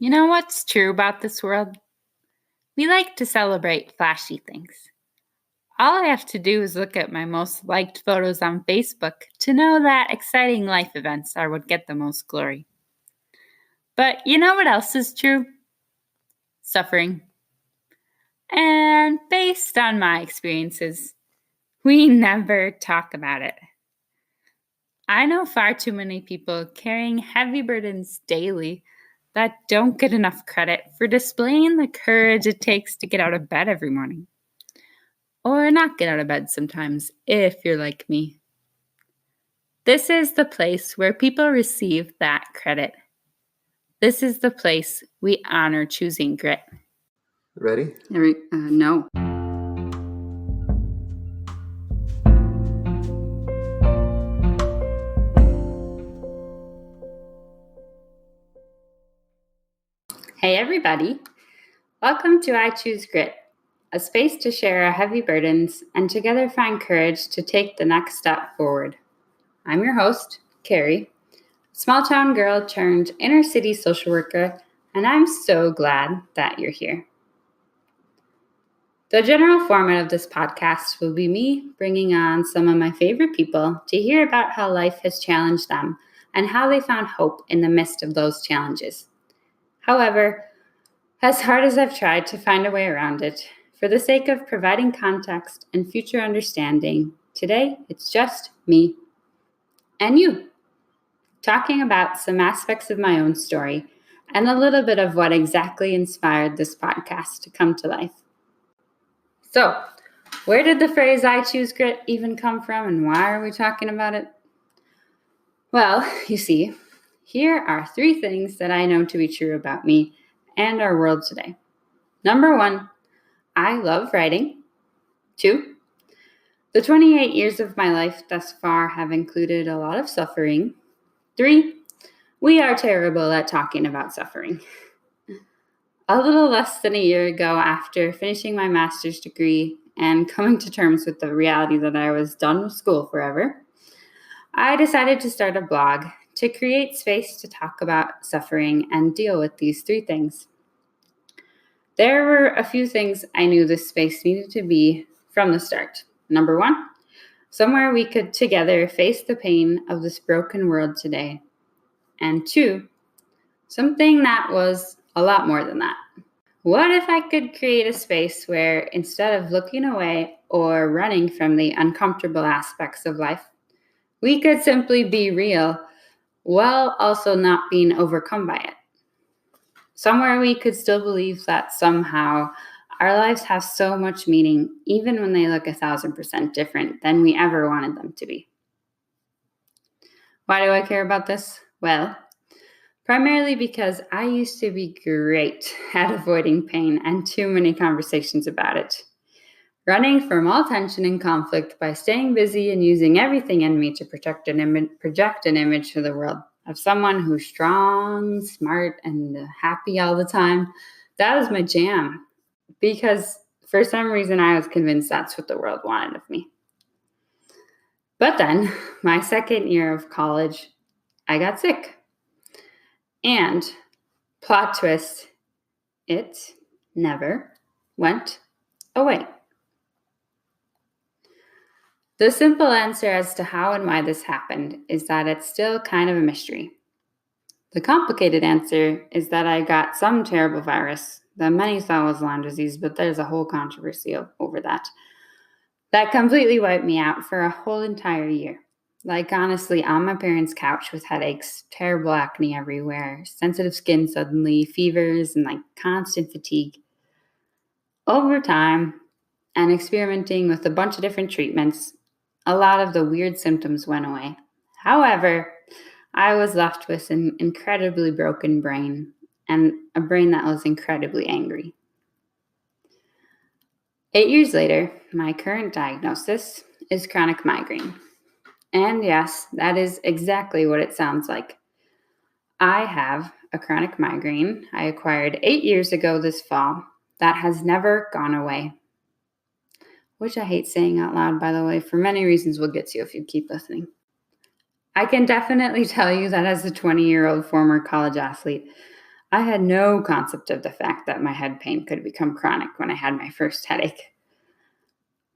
You know what's true about this world? We like to celebrate flashy things. All I have to do is look at my most liked photos on Facebook to know that exciting life events are what get the most glory. But you know what else is true? Suffering. And based on my experiences, we never talk about it. I know far too many people carrying heavy burdens daily that don't get enough credit for displaying the courage it takes to get out of bed every morning. Or not get out of bed sometimes, if you're like me. This is the place where people receive that credit. This is the place we honor choosing grit. Ready? No. Hey everybody, welcome to I Choose Grit, a space to share our heavy burdens and together find courage to take the next step forward. I'm your host, Carrie, small town girl turned inner city social worker, and I'm so glad that you're here. The general format of this podcast will be me bringing on some of my favorite people to hear about how life has challenged them and how they found hope in the midst of those challenges. However, as hard as I've tried to find a way around it, for the sake of providing context and future understanding, today it's just me and you, talking about some aspects of my own story and a little bit of what exactly inspired this podcast to come to life. So, where did the phrase I choose grit even come from, and why are we talking about it? Well, you see, here are 3 things that I know to be true about me and our world today. Number 1, I love writing. 2, the 28 years of my life thus far have included a lot of suffering. 3, we are terrible at talking about suffering. A little less than a year ago, after finishing my master's degree and coming to terms with the reality that I was done with school forever, I decided to start a blog to create space to talk about suffering and deal with these 3 things. There were a few things I knew this space needed to be from the start. Number 1, somewhere we could together face the pain of this broken world today. And 2, something that was a lot more than that. What if I could create a space where instead of looking away or running from the uncomfortable aspects of life, we could simply be real while also not being overcome by it? Somewhere we could still believe that somehow our lives have so much meaning, even when they look 1,000% different than we ever wanted them to be. Why do I care about this? Well, primarily because I used to be great at avoiding pain and too many conversations about it. Running from all tension and conflict by staying busy and using everything in me to project an image to the world of someone who's strong, smart, and happy all the time. That was my jam, because for some reason I was convinced that's what the world wanted of me. But then, my second year of college, I got sick. And, plot twist, it never went away. The simple answer as to how and why this happened is that it's still kind of a mystery. The complicated answer is that I got some terrible virus that many thought was Lyme disease, but there's a whole controversy over that. That completely wiped me out for a whole entire year. Like, honestly, on my parents' couch with headaches, terrible acne everywhere, sensitive skin suddenly, fevers, and constant fatigue. Over time, and experimenting with a bunch of different treatments, a lot of the weird symptoms went away. However, I was left with an incredibly broken brain, and a brain that was incredibly angry. 8 years later, my current diagnosis is chronic migraine. And yes, that is exactly what it sounds like. I have a chronic migraine I acquired 8 years ago this fall that has never gone away. Which I hate saying out loud, by the way, for many reasons we'll get to if you keep listening. I can definitely tell you that as a 20-year-old former college athlete, I had no concept of the fact that my head pain could become chronic when I had my first headache.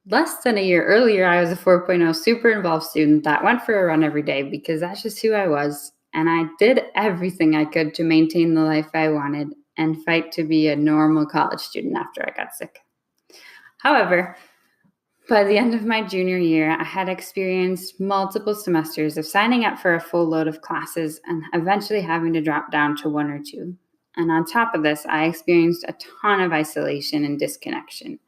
Less than a year earlier, I was a 4.0 super involved student that went for a run every day because that's just who I was. And I did everything I could to maintain the life I wanted and fight to be a normal college student after I got sick. However, by the end of my junior year, I had experienced multiple semesters of signing up for a full load of classes and eventually having to drop down to one or two. And on top of this, I experienced a ton of isolation and disconnection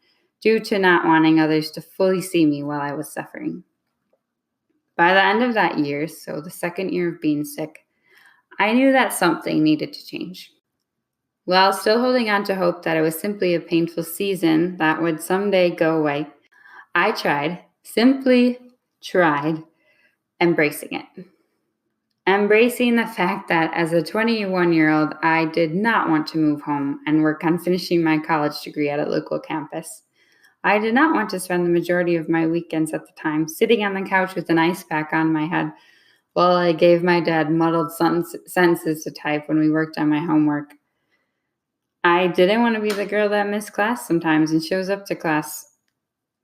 due to not wanting others to fully see me while I was suffering. By the end of that year, so the second year of being sick, I knew that something needed to change. While still holding on to hope that it was simply a painful season that would someday go away, I simply tried embracing it. Embracing the fact that as a 21-year-old, I did not want to move home and work on finishing my college degree at a local campus. I did not want to spend the majority of my weekends at the time sitting on the couch with an ice pack on my head while I gave my dad muddled sentences to type when we worked on my homework. I didn't want to be the girl that missed class sometimes and shows up to class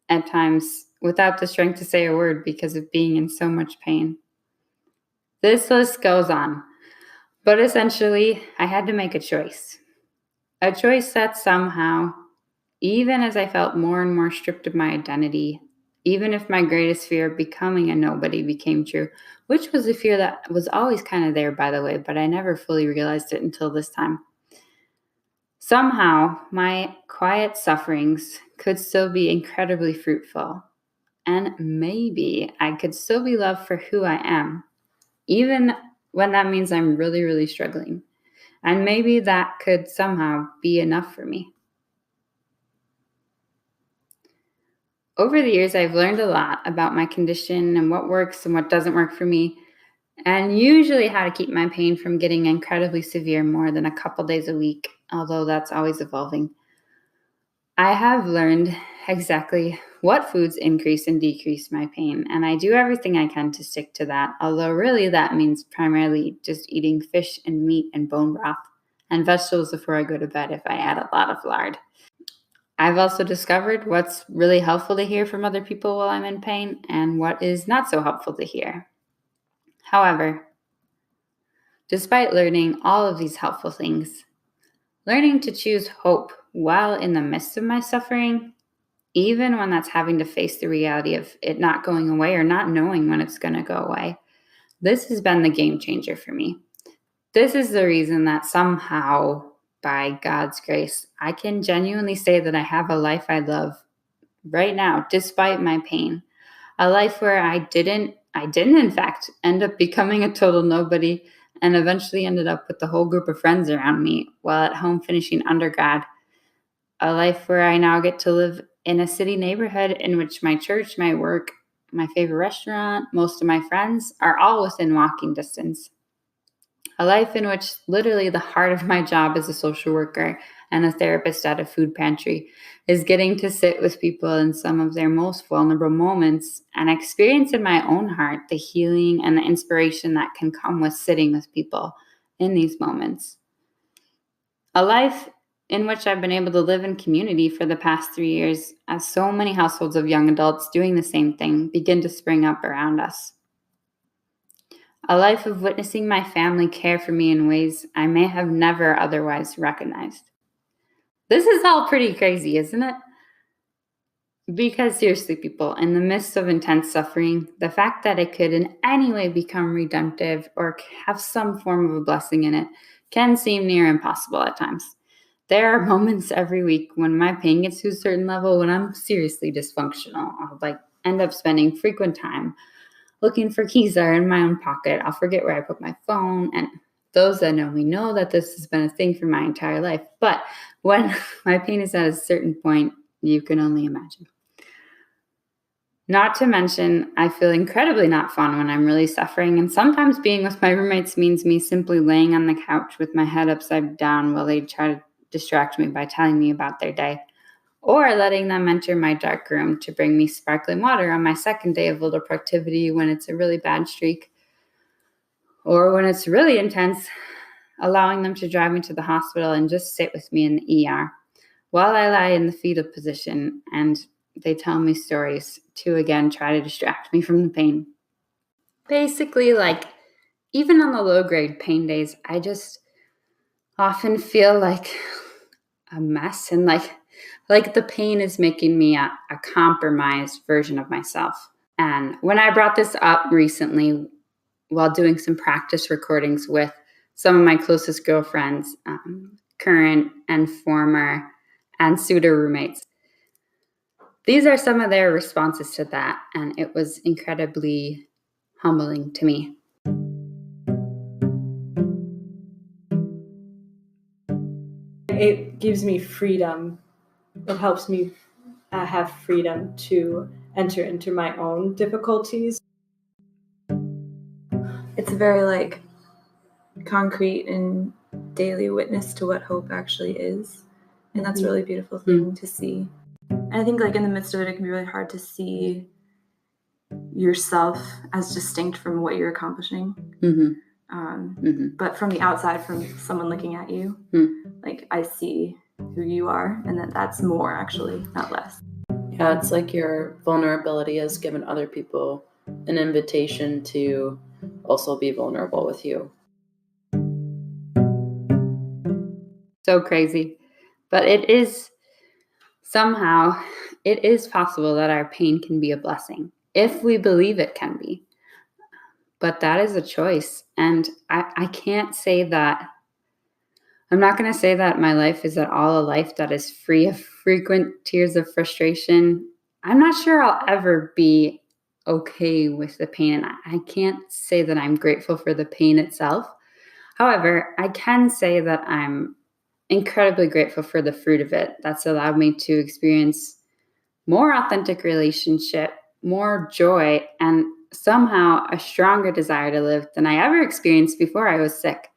at times without the strength to say a word because of being in so much pain. This list goes on, but essentially, I had to make a choice. A choice that somehow, even as I felt more and more stripped of my identity, even if my greatest fear of becoming a nobody became true, which was a fear that was always kind of there, by the way, but I never fully realized it until this time. Somehow, my quiet sufferings could still be incredibly fruitful, and maybe I could still be loved for who I am, even when that means I'm really, really struggling. And maybe that could somehow be enough for me. Over the years, I've learned a lot about my condition and what works and what doesn't work for me, and usually how to keep my pain from getting incredibly severe more than a couple days a week, although that's always evolving. I have learned exactly what foods increase and decrease my pain, and I do everything I can to stick to that, although really that means primarily just eating fish and meat and bone broth and vegetables before I go to bed if I add a lot of lard. I've also discovered what's really helpful to hear from other people while I'm in pain and what is not so helpful to hear. However, despite learning all of these helpful things, learning to choose hope while in the midst of my suffering, even when that's having to face the reality of it not going away or not knowing when it's going to go away, this has been the game changer for me. This is the reason that somehow, by God's grace, I can genuinely say that I have a life I love right now, despite my pain. A life where I didn't in fact end up becoming a total nobody and eventually ended up with the whole group of friends around me while at home finishing undergrad. A life where I now get to live in a city neighborhood in which my church, my work, my favorite restaurant, most of my friends are all within walking distance. A life in which literally the heart of my job as a social worker and a therapist at a food pantry is getting to sit with people in some of their most vulnerable moments and experience in my own heart the healing and the inspiration that can come with sitting with people in these moments. A life in which I've been able to live in community for the past 3 years as so many households of young adults doing the same thing begin to spring up around us. A life of witnessing my family care for me in ways I may have never otherwise recognized. This is all pretty crazy, isn't it? Because seriously, people, in the midst of intense suffering, the fact that it could in any way become redemptive or have some form of a blessing in it can seem near impossible at times. There are moments every week when my pain gets to a certain level when I'm seriously dysfunctional. I'll end up spending frequent time looking for keys that are in my own pocket. I'll forget where I put my phone. And those that know me know that this has been a thing for my entire life. But when my pain is at a certain point, you can only imagine. Not to mention, I feel incredibly not fun when I'm really suffering. And sometimes being with my roommates means me simply laying on the couch with my head upside down while they try to distract me by telling me about their day, or letting them enter my dark room to bring me sparkling water on my second day of little productivity when it's a really bad streak, or when it's really intense, allowing them to drive me to the hospital and just sit with me in the ER while I lie in the fetal position, and they tell me stories to again try to distract me from the pain. Basically, like, even on the low-grade pain days, I just often feel like a mess, and like the pain is making me a compromised version of myself. And when I brought this up recently while doing some practice recordings with some of my closest girlfriends, current and former, and pseudo roommates, these are some of their responses to that, and it was incredibly humbling to me. It gives me freedom. It helps me have freedom to enter into my own difficulties. It's very concrete and daily witness to what hope actually is. And that's a really beautiful thing to see. And I think in the midst of it, it can be really hard to see yourself as distinct from what you're accomplishing. But from the outside, from someone looking at you, I see who you are, and that's more actually, not less. Yeah, it's like your vulnerability has given other people an invitation to also be vulnerable with you. So crazy. But it is possible that our pain can be a blessing if we believe it can be. But that is a choice. And I can't say that. I'm not going to say that my life is at all a life that is free of frequent tears of frustration. I'm not sure I'll ever be okay with the pain. And I can't say that I'm grateful for the pain itself. However, I can say that I'm incredibly grateful for the fruit of it. That's allowed me to experience more authentic relationship, more joy, and somehow a stronger desire to live than I ever experienced before I was sick.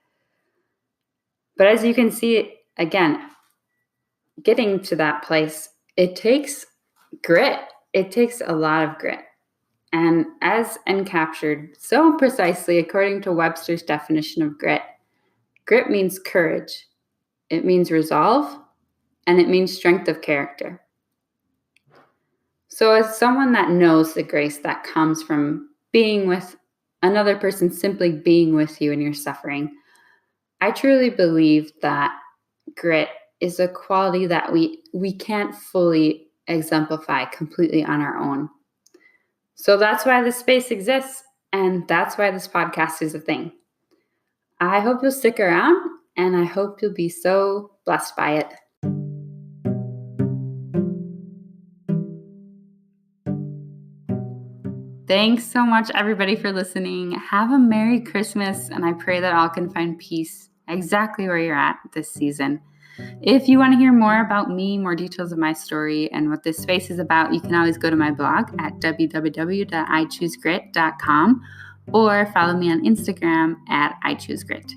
But as you can see, again, getting to that place, it takes grit. It takes a lot of grit. And as encaptured so precisely according to Webster's definition of grit, grit means courage. It means resolve, and it means strength of character. So as someone that knows the grace that comes from being with another person, simply being with you in your suffering, I truly believe that grit is a quality that we can't fully exemplify completely on our own. So that's why this space exists, and that's why this podcast is a thing. I hope you'll stick around, and I hope you'll be so blessed by it. Thanks so much, everybody, for listening. Have a Merry Christmas, and I pray that all can find peace exactly where you're at this season. If you want to hear more about me, more details of my story, and what this space is about, you can always go to my blog at www.ichoosegrit.com or follow me on Instagram at ichoosegrit.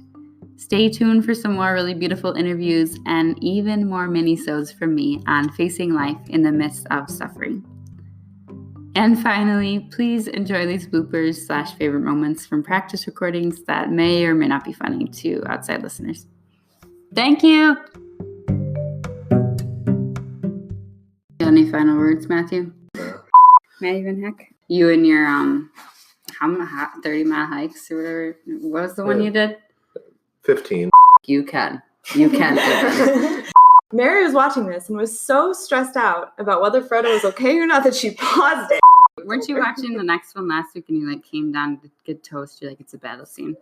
Stay tuned for some more really beautiful interviews and even more mini-sodes from me on facing life in the midst of suffering. And finally, please enjoy these bloopers/favorite moments from practice recordings that may or may not be funny to outside listeners. Thank you. Any final words, Matthew? Matthew Van Heck? You and your 30-mile hikes or whatever. What was the one you did? 15. You can do it. Mary was watching this and was so stressed out about whether Frodo was okay or not that she paused it. Weren't you watching the next one last week and you came down to get toast? You're like, it's a battle scene.